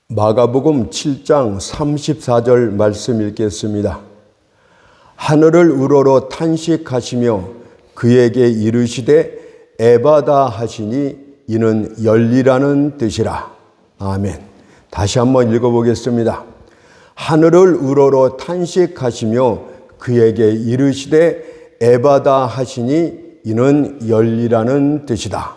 마가복음 7장 34절 말씀 읽겠습니다. 하늘을 우러러 탄식하시며 그에게 이르시되 에바다 하시니 이는 열리라는 뜻이라. 아멘. 다시 한번 읽어보겠습니다. 하늘을 우러러 탄식하시며 그에게 이르시되 에바다 하시니 이는 열리라는 뜻이다.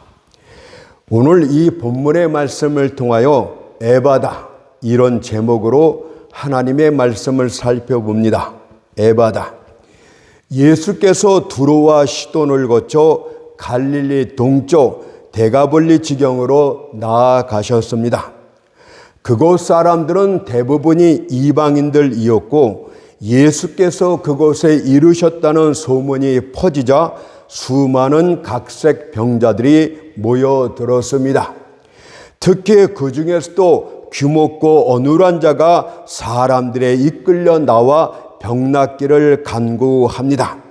오늘 이 본문의 말씀을 통하여 에바다, 이런 제목으로 하나님의 말씀을 살펴봅니다. 에바다. 예수께서 두로와 시돈을 거쳐 갈릴리 동쪽 데가볼리 지경으로 나아가셨습니다. 그곳 사람들은 대부분이 이방인들이었고 예수께서 그곳에 이르셨다는 소문이 퍼지자 수많은 각색 병자들이 모여들었습니다. 특히 그 중에서도 귀먹고 어눌한 자가 사람들에 이끌려 나와 병낫기를 간구합니다.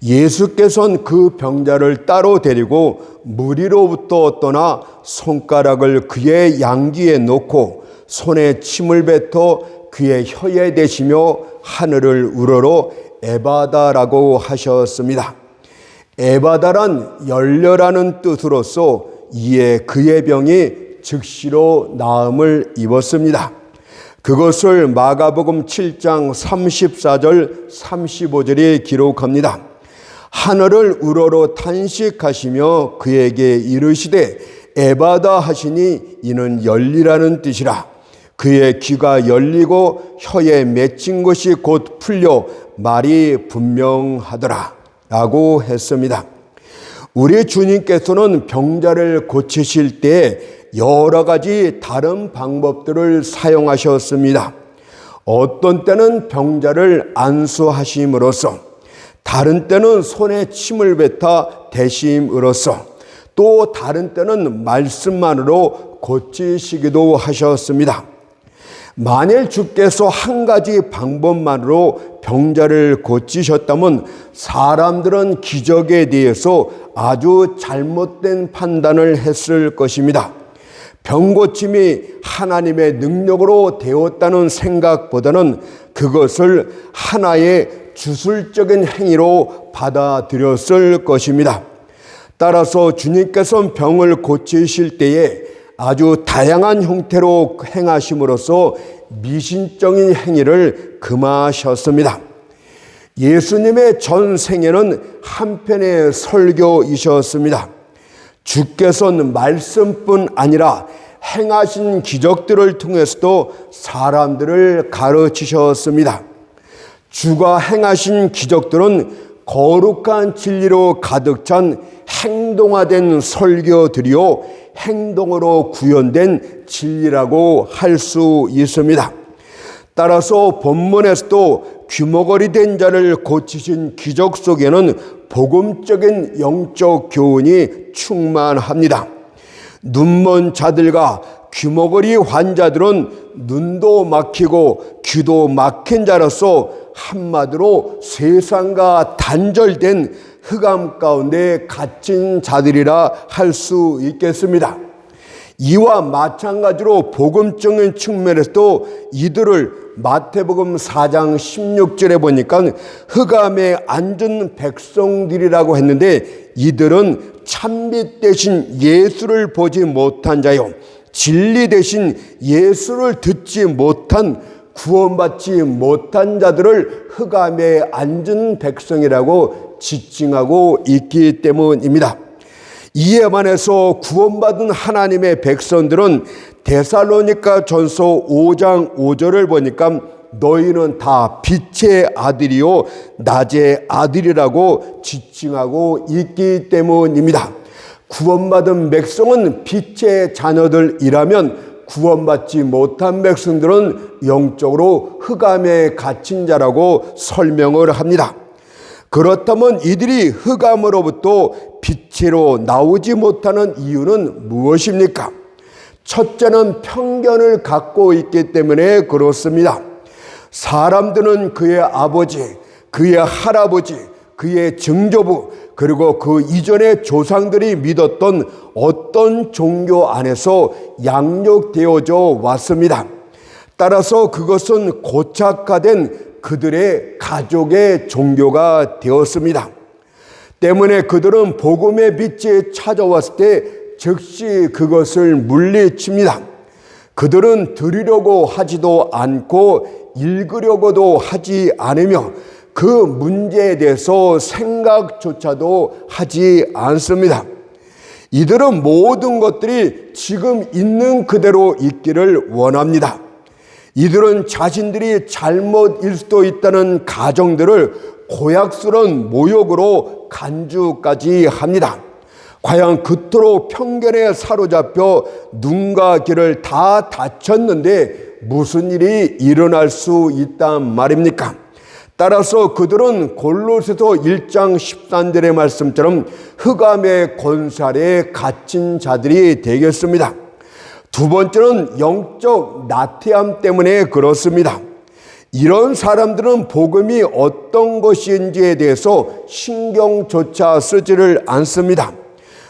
예수께서는 그 병자를 따로 데리고 무리로부터 떠나 손가락을 그의 양귀에 놓고 손에 침을 뱉어 그의 혀에 대시며 하늘을 우러러 에바다라고 하셨습니다. 에바다란 열려라는 뜻으로서 이에 그의 병이 즉시로 나음을 입었습니다. 그것을 마가복음 7장 34절 35절에 기록합니다. 하늘을 우러러 탄식하시며 그에게 이르시되 에바다 하시니 이는 열리라는 뜻이라. 그의 귀가 열리고 혀에 맺힌 것이 곧 풀려 말이 분명하더라 라고 했습니다. 우리 주님께서는 병자를 고치실 때 여러 가지 다른 방법들을 사용하셨습니다. 어떤 때는 병자를 안수하심으로써, 다른 때는 손에 침을 뱉어 대심으로써, 또 다른 때는 말씀만으로 고치시기도 하셨습니다. 만일 주께서 한 가지 방법만으로 병자를 고치셨다면 사람들은 기적에 대해서 아주 잘못된 판단을 했을 것입니다. 병고침이 하나님의 능력으로 되었다는 생각보다는 그것을 하나의 주술적인 행위로 받아들였을 것입니다. 따라서 주님께서는 병을 고치실 때에 아주 다양한 형태로 행하심으로써 미신적인 행위를 금하셨습니다. 예수님의 전 생애는 한편의 설교이셨습니다. 주께서는 말씀뿐 아니라 행하신 기적들을 통해서도 사람들을 가르치셨습니다. 주가 행하신 기적들은 거룩한 진리로 가득 찬 행동화된 설교들이요, 행동으로 구현된 진리라고 할 수 있습니다. 따라서 본문에서도 귀머거리 된 자를 고치신 기적 속에는 복음적인 영적 교훈이 충만합니다. 눈먼 자들과 귀머거리 환자들은 눈도 막히고 귀도 막힌 자로서 한마디로 세상과 단절된 흑암 가운데 갇힌 자들이라 할 수 있겠습니다. 이와 마찬가지로 복음적인 측면에서도 이들을 마태복음 4장 16절에 보니까 흑암에 앉은 백성들이라고 했는데, 이들은 참빛 대신 예수를 보지 못한 자요, 진리 대신 예수를 듣지 못한, 구원받지 못한 자들을 흑암에 앉은 백성이라고 지칭하고 있기 때문입니다. 이에 반해서 구원받은 하나님의 백성들은 데살로니가 전서 5장 5절을 보니까 너희는 다 빛의 아들이요 낮의 아들이라고 지칭하고 있기 때문입니다. 구원받은 백성은 빛의 자녀들이라면 구원받지 못한 백성들은 영적으로 흑암에 갇힌 자라고 설명을 합니다. 그렇다면 이들이 흑암으로부터 빛으로 나오지 못하는 이유는 무엇입니까? 첫째는 편견을 갖고 있기 때문에 그렇습니다. 사람들은 그의 아버지, 그의 할아버지, 그의 증조부, 그리고 그 이전의 조상들이 믿었던 어떤 종교 안에서 양육되어져 왔습니다. 따라서 그것은 고착화된 그들의 가족의 종교가 되었습니다. 때문에 그들은 복음의 빛이 찾아왔을 때 즉시 그것을 물리칩니다. 그들은 들으려고 하지도 않고 읽으려고도 하지 않으며 그 문제에 대해서 생각조차도 하지 않습니다. 이들은 모든 것들이 지금 있는 그대로 있기를 원합니다. 이들은 자신들이 잘못일 수도 있다는 가정들을 고약스러운 모욕으로 간주까지 합니다. 과연 그토록 편견에 사로잡혀 눈과 귀를 다 닫혔는데 무슨 일이 일어날 수 있단 말입니까? 따라서 그들은 골로새서 1장 13절의 말씀처럼 흑암의 권세 아래에 갇힌 자들이 되겠습니다. 두 번째는 영적 나태함 때문에 그렇습니다. 이런 사람들은 복음이 어떤 것인지에 대해서 신경조차 쓰지를 않습니다.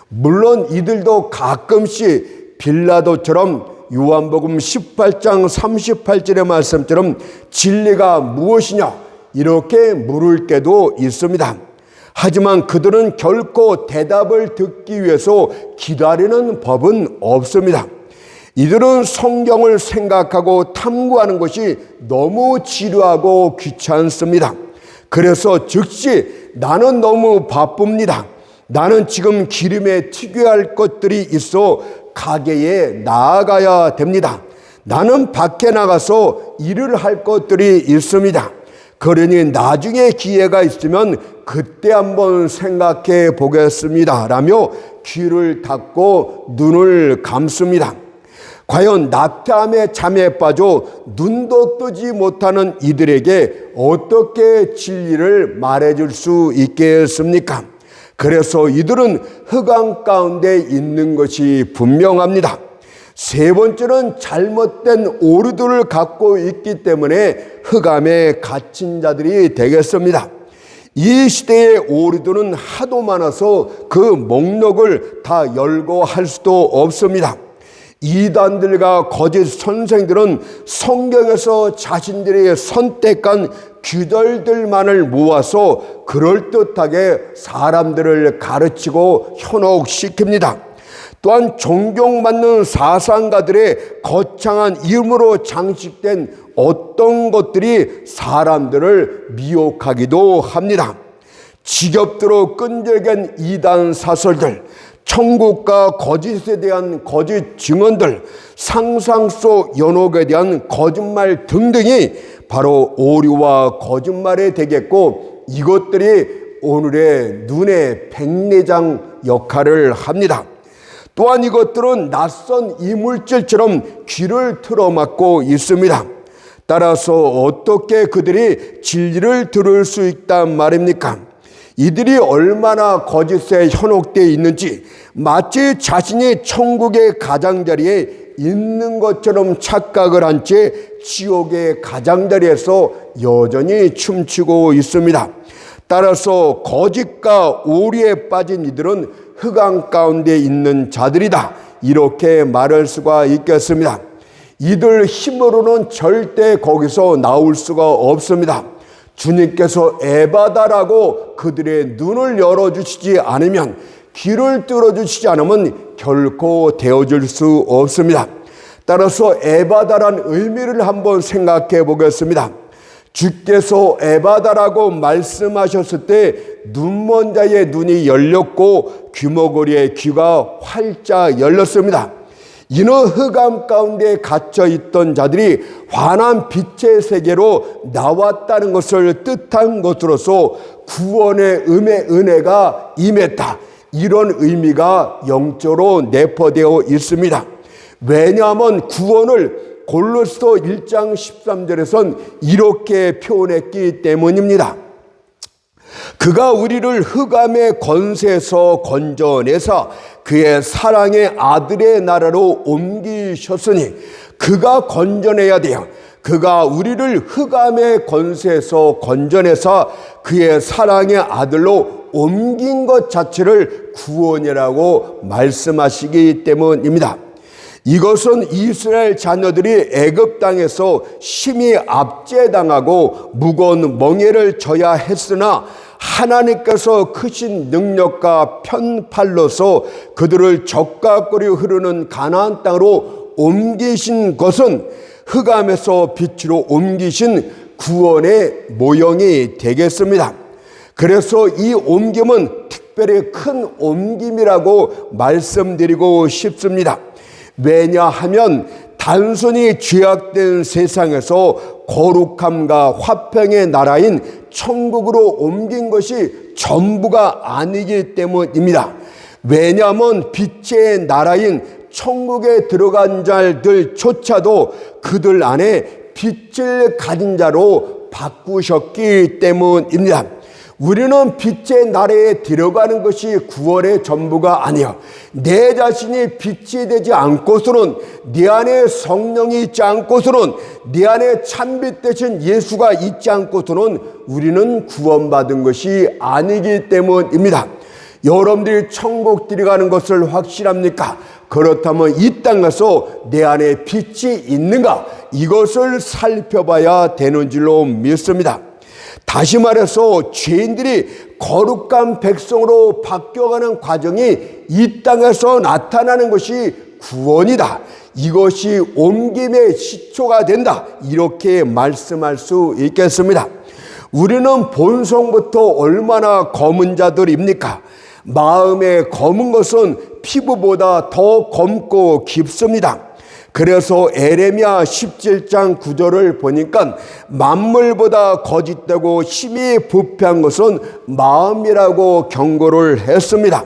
물론 이들도 가끔씩 빌라도처럼 요한복음 18장 38절의 말씀처럼 진리가 무엇이냐 이렇게 물을 때도 있습니다. 하지만 그들은 결코 대답을 듣기 위해서 기다리는 법은 없습니다. 이들은 성경을 생각하고 탐구하는 것이 너무 지루하고 귀찮습니다. 그래서 즉시 나는 너무 바쁩니다. 나는 지금 기름에 튀겨야 할 것들이 있어 가게에 나아가야 됩니다. 나는 밖에 나가서 일을 할 것들이 있습니다. 그러니 나중에 기회가 있으면 그때 한번 생각해 보겠습니다. 라며 귀를 닫고 눈을 감습니다. 과연 나태함의 잠에 빠져 눈도 뜨지 못하는 이들에게 어떻게 진리를 말해줄 수 있겠습니까? 그래서 이들은 흑암 가운데 있는 것이 분명합니다. 세 번째는 잘못된 오류들을 갖고 있기 때문에 흑암에 갇힌 자들이 되겠습니다. 이 시대의 오류들은 하도 많아서 그 목록을 다 열고 할 수도 없습니다. 이단들과 거짓 선생들은 성경에서 자신들이 선택한 규절들만을 모아서 그럴듯하게 사람들을 가르치고 현혹시킵니다. 또한 존경받는 사상가들의 거창한 이름으로 장식된 어떤 것들이 사람들을 미혹하기도 합니다. 지겹도록 끈질긴 이단 사설들, 천국과 거짓에 대한 거짓 증언들, 상상 속 연옥에 대한 거짓말 등등이 바로 오류와 거짓말이 되겠고 이것들이 오늘의 눈의 백내장 역할을 합니다. 또한 이것들은 낯선 이물질처럼 귀를 틀어막고 있습니다. 따라서 어떻게 그들이 진리를 들을 수 있단 말입니까? 이들이 얼마나 거짓에 현혹되어 있는지 마치 자신이 천국의 가장자리에 있는 것처럼 착각을 한 채 지옥의 가장자리에서 여전히 춤추고 있습니다. 따라서 거짓과 오류에 빠진 이들은 흑암 가운데 있는 자들이다. 이렇게 말할 수가 있겠습니다. 이들 힘으로는 절대 거기서 나올 수가 없습니다. 주님께서 에바다라고 그들의 눈을 열어주시지 않으면, 귀를 뚫어주시지 않으면 결코 되어줄 수 없습니다. 따라서 에바다란 의미를 한번 생각해 보겠습니다. 주께서 에바다라고 말씀하셨을 때 눈먼 자의 눈이 열렸고 귀머거리의 귀가 활짝 열렸습니다. 이는 흑암 가운데 갇혀있던 자들이 환한 빛의 세계로 나왔다는 것을 뜻한 것으로서 구원의 은혜가 임했다. 이런 의미가 영적으로 내포되어 있습니다. 왜냐하면 구원을 골로새서 1장 13절에선 이렇게 표현했기 때문입니다. 그가 우리를 흑암의 권세에서 건져내사 그의 사랑의 아들의 나라로 옮기셨으니, 그가 건져내야 돼요. 그가 우리를 흑암의 권세에서 건져내사 그의 사랑의 아들로 옮긴 것 자체를 구원이라고 말씀하시기 때문입니다. 이것은 이스라엘 자녀들이 애굽 땅에서 심히 압제당하고 무거운 멍에를 져야 했으나 하나님께서 크신 능력과 편팔로서 그들을 적과 꿀이 흐르는 가나안 땅으로 옮기신 것은 흑암에서 빛으로 옮기신 구원의 모형이 되겠습니다. 그래서 이 옮김은 특별히 큰 옮김이라고 말씀드리고 싶습니다. 왜냐하면 단순히 죄악된 세상에서 거룩함과 화평의 나라인 천국으로 옮긴 것이 전부가 아니기 때문입니다. 왜냐하면 빛의 나라인 천국에 들어간 자들조차도 그들 안에 빛을 가진 자로 바꾸셨기 때문입니다. 우리는 빛의 나라에 들어가는 것이 구원의 전부가 아니야. 내 자신이 빛이 되지 않고서는, 내 안에 성령이 있지 않고서는, 내 안에 참빛 되신 예수가 있지 않고서는 우리는 구원받은 것이 아니기 때문입니다. 여러분들이 천국 들어가는 것을 확실합니까? 그렇다면 이 땅에서 내 안에 빛이 있는가? 이것을 살펴봐야 되는 줄로 믿습니다. 다시 말해서 죄인들이 거룩한 백성으로 바뀌어가는 과정이 이 땅에서 나타나는 것이 구원이다. 이것이 옮김의 시초가 된다. 이렇게 말씀할 수 있겠습니다. 우리는 본성부터 얼마나 검은 자들입니까? 마음에 검은 것은 피부보다 더 검고 깊습니다. 그래서 에레미야 17장 9절을 보니까 만물보다 거짓되고 심히 부패한 것은 마음이라고 경고를 했습니다.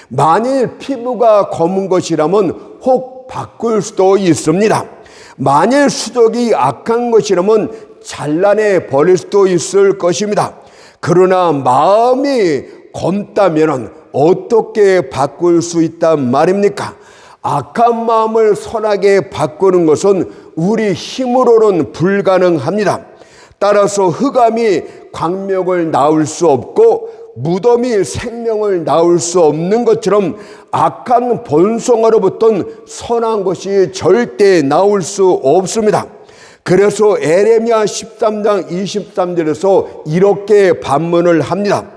만일 피부가 검은 것이라면 혹 바꿀 수도 있습니다. 만일 수족이 악한 것이라면 잘라내 버릴 수도 있을 것입니다. 그러나 마음이 검다면 어떻게 바꿀 수 있단 말입니까? 악한 마음을 선하게 바꾸는 것은 우리 힘으로는 불가능합니다. 따라서 흑암이 광명을 낳을 수 없고 무덤이 생명을 낳을 수 없는 것처럼 악한 본성으로부터는 선한 것이 절대 나올 수 없습니다. 그래서 에레미야 13장 23절에서 이렇게 반문을 합니다.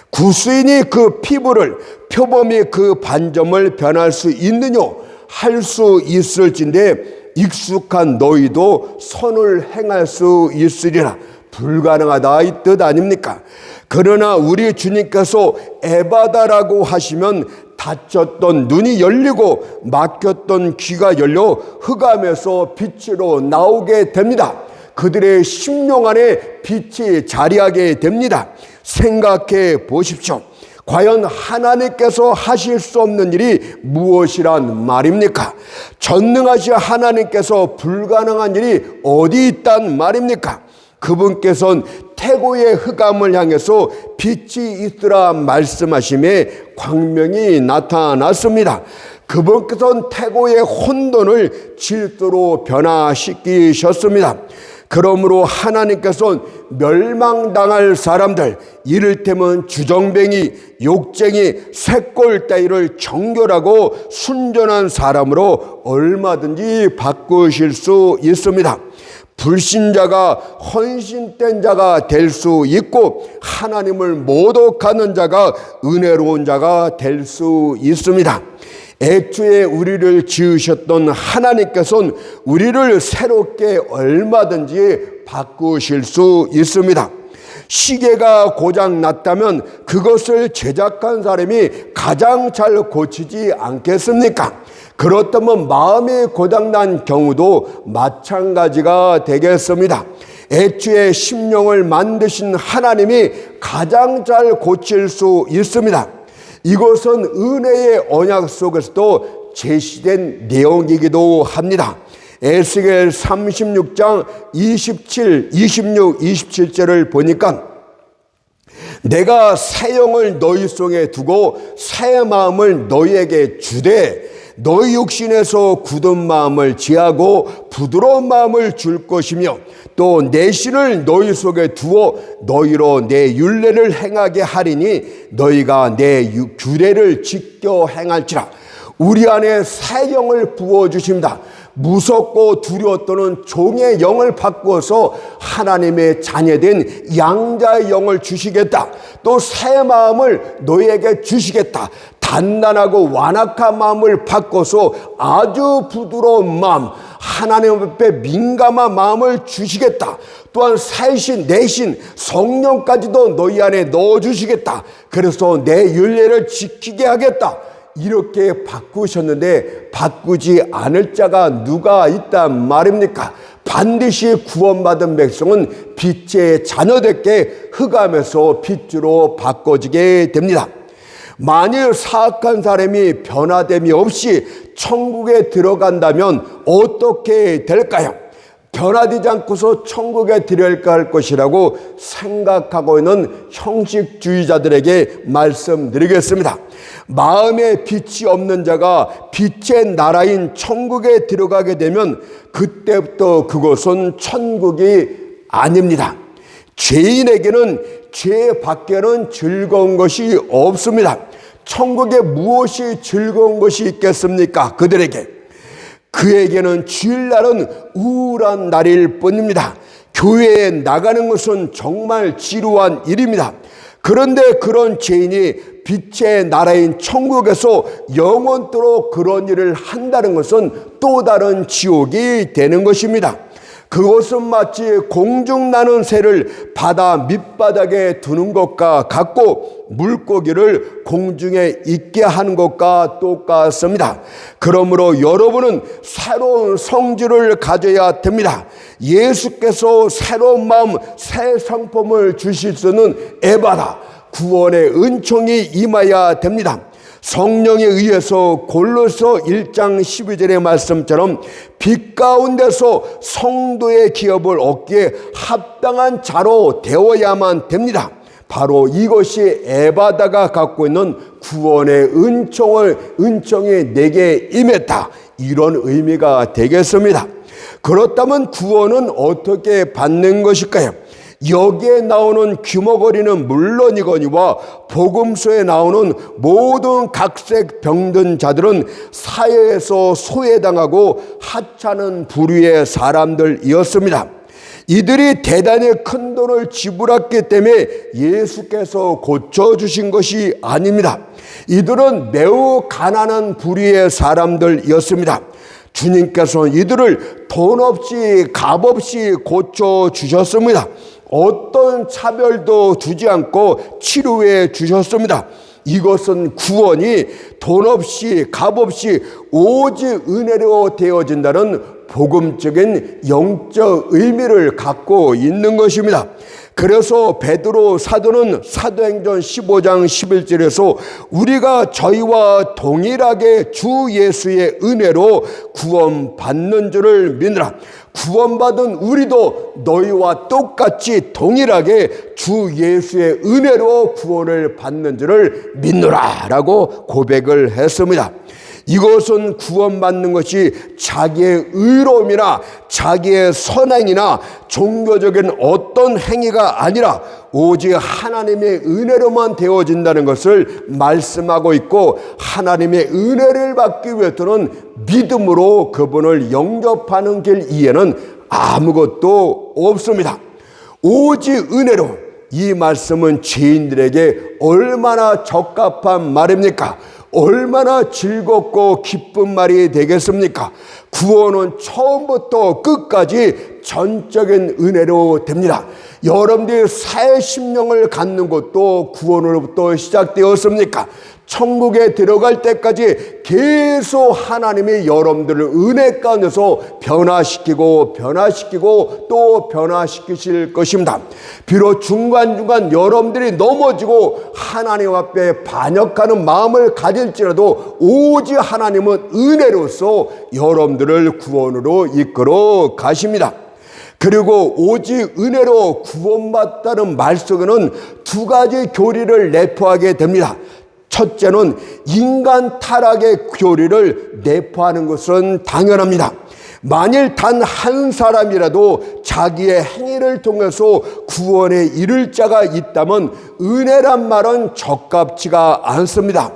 구수인이 그 피부를 표범이 그 반점을 변할 수 있느냐 할 수 있을진데 익숙한 너희도 선을 행할 수 있으리라. 불가능하다 이 뜻 아닙니까? 그러나 우리 주님께서 에바다라고 하시면 닫혔던 눈이 열리고 막혔던 귀가 열려 흑암에서 빛으로 나오게 됩니다. 그들의 심령 안에 빛이 자리하게 됩니다. 생각해 보십시오. 과연 하나님께서 하실 수 없는 일이 무엇이란 말입니까? 전능하신 하나님께서 불가능한 일이 어디 있단 말입니까? 그분께서는 태고의 흑암을 향해서 빛이 있으라 말씀하심에 광명이 나타났습니다. 그분께서는 태고의 혼돈을 질서로 변화시키셨습니다. 그러므로 하나님께서는 멸망당할 사람들, 이를테면 주정뱅이, 욕쟁이, 새꼴 따위를 정결하고 순전한 사람으로 얼마든지 바꾸실 수 있습니다. 불신자가 헌신된 자가 될 수 있고 하나님을 모독하는 자가 은혜로운 자가 될 수 있습니다. 애초에 우리를 지으셨던 하나님께서는 우리를 새롭게 얼마든지 바꾸실 수 있습니다. 시계가 고장 났다면 그것을 제작한 사람이 가장 잘 고치지 않겠습니까? 그렇다면 마음이 고장난 경우도 마찬가지가 되겠습니다. 애초에 심령을 만드신 하나님이 가장 잘 고칠 수 있습니다. 이것은 은혜의 언약 속에서도 제시된 내용이기도 합니다. 에스겔 36장 26, 27절을 보니까 내가 새 영을 너희 속에 두고 새 마음을 너희에게 주되 너희 육신에서 굳은 마음을 제하고 부드러운 마음을 줄 것이며 또 내 신을 너희 속에 두어 너희로 내 율례를 행하게 하리니 너희가 내 규례를 지켜 행할지라. 우리 안에 새 영을 부어주십니다. 무섭고 두려워 떠는 종의 영을 바꾸어서 하나님의 자녀된 양자의 영을 주시겠다. 또 새 마음을 너희에게 주시겠다. 단단하고 완악한 마음을 바꿔서 아주 부드러운 마음, 하나님 앞에 민감한 마음을 주시겠다. 또한 새신, 내신, 성령까지도 너희 안에 넣어주시겠다. 그래서 내 율례를 지키게 하겠다. 이렇게 바꾸셨는데 바꾸지 않을 자가 누가 있단 말입니까? 반드시 구원받은 백성은 빛의 자녀답게 흑암에서 빛으로 바꿔지게 됩니다. 만일 사악한 사람이 변화됨이 없이 천국에 들어간다면 어떻게 될까요? 변화되지 않고서 천국에 들어갈 것이라고 생각하고 있는 형식주의자들에게 말씀드리겠습니다. 마음에 빛이 없는 자가 빛의 나라인 천국에 들어가게 되면 그때부터 그것은 천국이 아닙니다. 죄인에게는 죄 밖에는 즐거운 것이 없습니다. 천국에 무엇이 즐거운 것이 있겠습니까? 그에게는 주일날은 우울한 날일 뿐입니다. 교회에 나가는 것은 정말 지루한 일입니다. 그런데 그런 죄인이 빛의 나라인 천국에서 영원토록 그런 일을 한다는 것은 또 다른 지옥이 되는 것입니다. 그것은 마치 공중 나는 새를 바다 밑바닥에 두는 것과 같고 물고기를 공중에 있게 하는 것과 똑같습니다. 그러므로 여러분은 새로운 성질을 가져야 됩니다. 예수께서 새로운 마음, 새 성품을 주실 수는 에바다, 구원의 은총이 임해야 됩니다. 성령에 의해서 골로새 1장 12절의 말씀처럼 빛 가운데서 성도의 기업을 얻기에 합당한 자로 되어야만 됩니다. 바로 이것이 에바다가 갖고 있는 구원의 은총이 내게 임했다, 이런 의미가 되겠습니다. 그렇다면 구원은 어떻게 받는 것일까요? 여기에 나오는 귀머거리는 물론이거니와 복음서에 나오는 모든 각색 병든 자들은 사회에서 소외당하고 하찮은 부류의 사람들이었습니다. 이들이 대단히 큰 돈을 지불했기 때문에 예수께서 고쳐주신 것이 아닙니다. 이들은 매우 가난한 부류의 사람들이었습니다. 주님께서는 이들을 돈 없이 값 없이 고쳐주셨습니다. 어떤 차별도 두지 않고 치료해 주셨습니다. 이것은 구원이 돈 없이 값 없이 오직 은혜로 되어진다는 복음적인 영적 의미를 갖고 있는 것입니다. 그래서 베드로 사도는 사도행전 15장 11절에서 우리가 저희와 동일하게 주 예수의 은혜로 구원받는 줄을 믿으라. 구원받은 우리도 너희와 똑같이 동일하게 주 예수의 은혜로 구원을 받는 줄을 믿노라 라고 고백을 했습니다. 이것은 구원받는 것이 자기의 의로움이나 자기의 선행이나 종교적인 어떤 행위가 아니라 오직 하나님의 은혜로만 되어진다는 것을 말씀하고 있고, 하나님의 은혜를 받기 위해서는 믿음으로 그분을 영접하는 길 이에는 아무것도 없습니다. 오직 은혜로, 이 말씀은 죄인들에게 얼마나 적합한 말입니까? 얼마나 즐겁고 기쁜 말이 되겠습니까? 구원은 처음부터 끝까지 전적인 은혜로 됩니다. 여러분들이 새 심령을 갖는 것도 구원으로부터 시작되었습니까? 천국에 들어갈 때까지 계속 하나님이 여러분들을 은혜 가운데서 변화시키고 또 변화시키실 것입니다. 비록 중간중간 여러분들이 넘어지고 하나님 앞에 반역하는 마음을 가질지라도 오직 하나님은 은혜로서 여러분들을 구원으로 이끌어 가십니다. 그리고 오직 은혜로 구원받다는 말 속에는 두 가지 교리를 내포하게 됩니다. 첫째는 인간 타락의 교리를 내포하는 것은 당연합니다. 만일 단 한 사람이라도 자기의 행위를 통해서 구원에 이를 자가 있다면 은혜란 말은 적합치가 않습니다.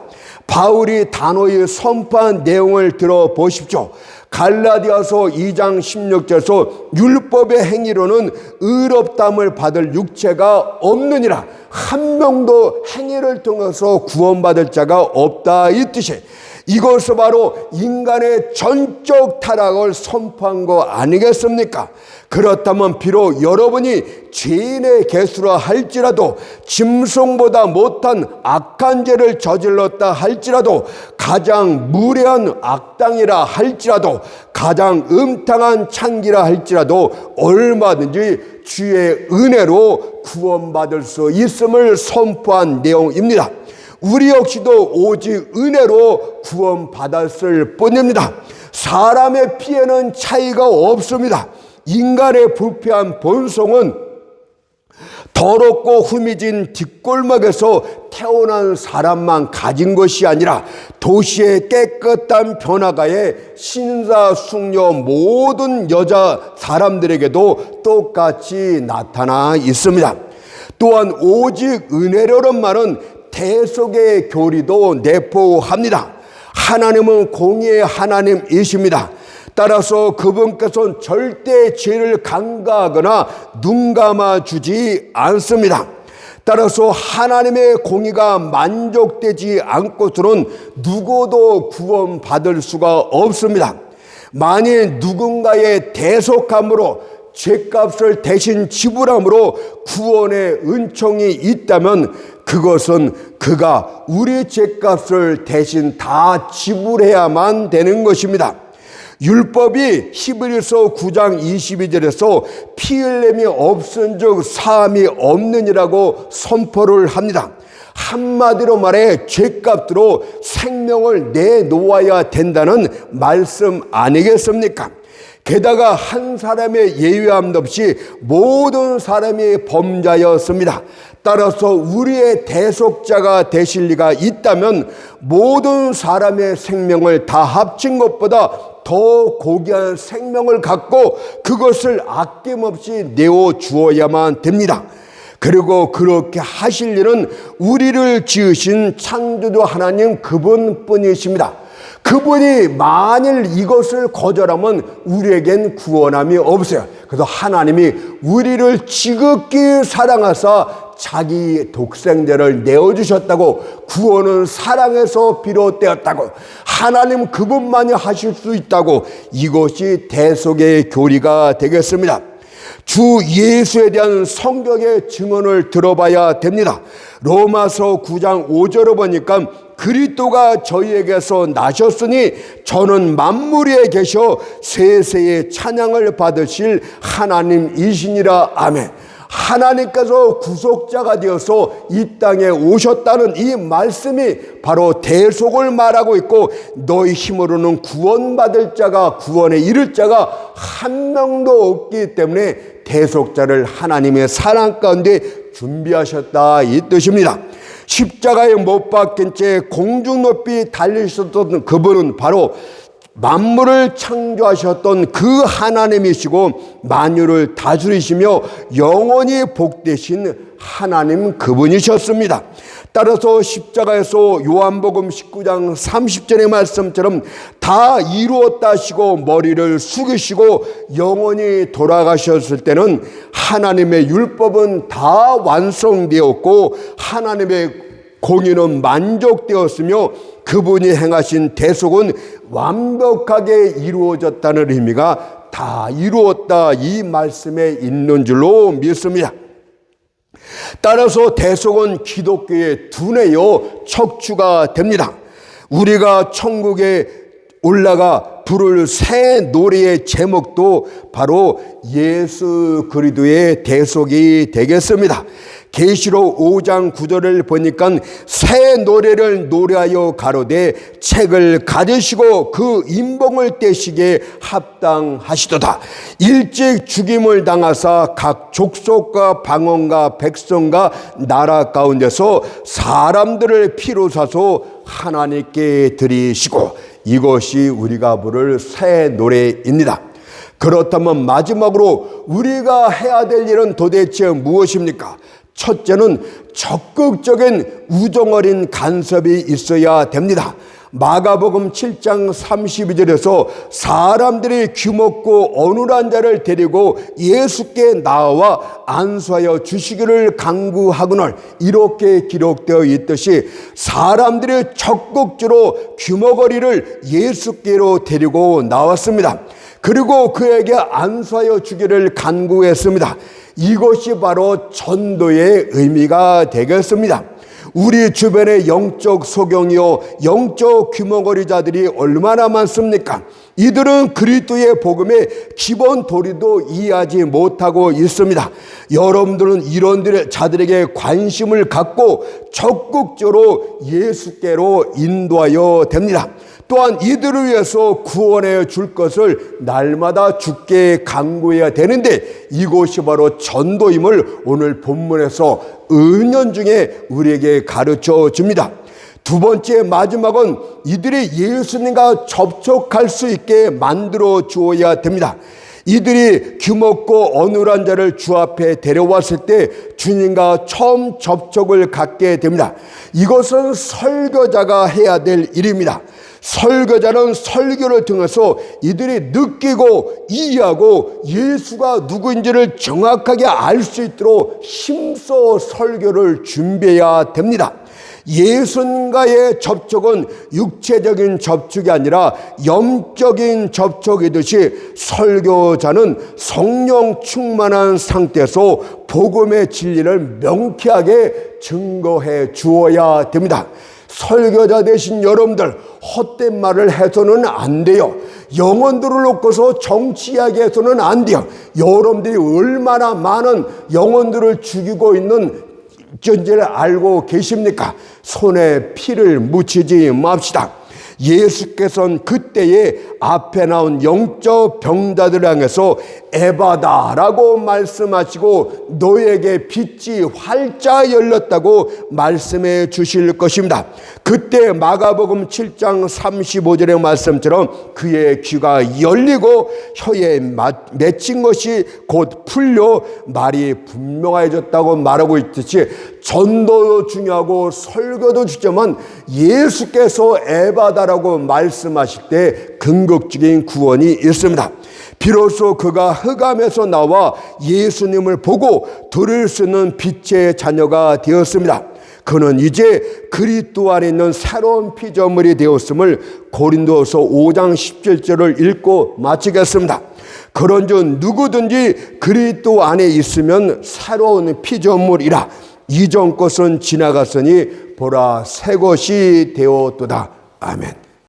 바울이 단호히 선포한 내용을 들어보십시오. 갈라디아서 2장 16절에서 율법의 행위로는 의롭다함을 받을 육체가 없느니라. 한 명도 행위를 통해서 구원받을 자가 없다, 이 뜻이. 이것은 바로 인간의 전적 타락을 선포한 거 아니겠습니까? 그렇다면 비록 여러분이 죄인의 개수라 할지라도, 짐승보다 못한 악한 죄를 저질렀다 할지라도, 가장 무례한 악당이라 할지라도, 가장 음탕한 창기라 할지라도 얼마든지 주의 은혜로 구원받을 수 있음을 선포한 내용입니다. 우리 역시도 오직 은혜로 구원받았을 뿐입니다. 사람의 피에는 차이가 없습니다. 인간의 부패한 본성은 더럽고 흠이진 뒷골목에서 태어난 사람만 가진 것이 아니라 도시의 깨끗한 변화가에 신사숙녀 모든 여자 사람들에게도 똑같이 나타나 있습니다. 또한 오직 은혜로는 말은 대속의 교리도 내포합니다. 하나님은 공의의 하나님이십니다. 따라서 그분께서는 절대 죄를 간과하거나 눈 감아주지 않습니다. 따라서 하나님의 공의가 만족되지 않고서는 누구도 구원받을 수가 없습니다. 만일 누군가의 대속함으로 죄값을 대신 지불함으로 구원의 은총이 있다면 그것은 그가 우리 죄값을 대신 다 지불해야만 되는 것입니다. 율법이 히브리서 9장 22절에서 피 흘림이 없은즉 사함이 없느니라고 선포를 합니다. 한마디로 말해 죄값으로 생명을 내놓아야 된다는 말씀 아니겠습니까? 게다가 한 사람의 예외함도 없이 모든 사람이 범자였습니다. 따라서 우리의 대속자가 되실 리가 있다면 모든 사람의 생명을 다 합친 것보다 더 고귀한 생명을 갖고 그것을 아낌없이 내어주어야만 됩니다. 그리고 그렇게 하실 일은 우리를 지으신 창조주 하나님 그분뿐이십니다. 그분이 만일 이것을 거절하면 우리에겐 구원함이 없어요. 그래서 하나님이 우리를 지극히 사랑하사 자기 독생자를 내어주셨다고, 구원은 사랑에서 비롯되었다고, 하나님 그분만이 하실 수 있다고, 이것이 대속의 교리가 되겠습니다. 주 예수에 대한 성경의 증언을 들어봐야 됩니다. 로마서 9장 5절을 보니까 그리스도가 저희에게서 나셨으니 저는 만물 위에 계셔 세세의 찬양을 받으실 하나님이시니라. 아멘. 하나님께서 구속자가 되어서 이 땅에 오셨다는 이 말씀이 바로 대속을 말하고 있고, 너희 힘으로는 구원받을 자가, 구원에 이를 자가 한 명도 없기 때문에 대속자를 하나님의 사랑 가운데 준비하셨다, 이 뜻입니다. 십자가에 못 박힌 채 공중 높이 달리셨던 그분은 바로 만물을 창조하셨던 그 하나님이시고 만유를 다스리시며 영원히 복되신 하나님 그분이셨습니다. 따라서 십자가에서 요한복음 19장 30절의 말씀처럼 다 이루었다 하시고 머리를 숙이시고 영원히 돌아가셨을 때는 하나님의 율법은 다 완성되었고 하나님의 공의는 만족되었으며 그분이 행하신 대속은 완벽하게 이루어졌다는 의미가 다 이루었다, 이 말씀에 있는 줄로 믿습니다. 따라서 대속은 기독교의 두뇌요 척추가 됩니다. 우리가 천국에 올라가 부를 새 노래의 제목도 바로 예수 그리스도의 대속이 되겠습니다. 계시록 5장 9절을 보니까 새 노래를 노래하여 가로되 책을 가지시고 그 인봉을 떼시기에 합당하시도다. 일찍 죽임을 당하사 각 족속과 방언과 백성과 나라 가운데서 사람들을 피로 사서 하나님께 드리시고, 이것이 우리가 부를 새 노래입니다. 그렇다면 마지막으로 우리가 해야 될 일은 도대체 무엇입니까? 첫째는 적극적인 우정 어린 간섭이 있어야 됩니다. 마가복음 7장 32절에서 사람들이 귀먹고 어눌한 자를 데리고 예수께 나와 안수하여 주시기를 간구하거늘, 이렇게 기록되어 있듯이 사람들이 적극적으로 귀머거리를 예수께로 데리고 나왔습니다. 그리고 그에게 안수하여 주기를 간구했습니다. 이것이 바로 전도의 의미가 되겠습니다. 우리 주변에 영적 소경이요 영적 귀머거리자들이 얼마나 많습니까? 이들은 그리스도의 복음의 기본 도리도 이해하지 못하고 있습니다. 여러분들은 이런 자들에게 관심을 갖고 적극적으로 예수께로 인도하여 됩니다. 또한 이들을 위해서 구원해 줄 것을 날마다 주께 간구해야 되는데, 이것이 바로 전도임을 오늘 본문에서 은연중에 우리에게 가르쳐 줍니다. 두 번째, 마지막은 이들이 예수님과 접촉할 수 있게 만들어 주어야 됩니다. 이들이 귀먹고 어눌한 자를 주 앞에 데려왔을 때 주님과 처음 접촉을 갖게 됩니다. 이것은 설교자가 해야 될 일입니다. 설교자는 설교를 통해서 이들이 느끼고 이해하고 예수가 누구인지를 정확하게 알 수 있도록 힘써 설교를 준비해야 됩니다. 예수님과의 접촉은 육체적인 접촉이 아니라 영적인 접촉이듯이 설교자는 성령 충만한 상태에서 복음의 진리를 명쾌하게 증거해 주어야 됩니다. 설교자 되신 여러분들, 헛된 말을 해서는 안 돼요. 영혼들을 놓고서 정치 이야기해서는 안 돼요. 여러분들이 얼마나 많은 영혼들을 죽이고 있는 존재를 알고 계십니까? 손에 피를 묻히지 맙시다. 예수께서는 그때에 앞에 나온 영적 병자들을 향해서 에바다라고 말씀하시고 너에게 빛이 활짝 열렸다고 말씀해 주실 것입니다. 그때 마가복음 7장 35절의 말씀처럼 그의 귀가 열리고 혀에 맺힌 것이 곧 풀려 말이 분명해졌다고 말하고 있듯이, 전도도 중요하고 설교도 중요하지만 예수께서 에바다라고 말씀하실 때 궁극적인 구원이 있습니다. 비로소 그가 흑암에서 나와 예수님을 보고 들을 수 있는 빛의 자녀가 되었습니다. 그는 이제 그리스도 안에 있는 새로운 피조물이 되었음을 고린도서 5장 17절을 읽고 마치겠습니다. 그런즉 누구든지 그리스도 안에 있으면 새로운 피조물이라. 이전 것은 지나갔으니 보라 새 것이 되었도다. 아멘.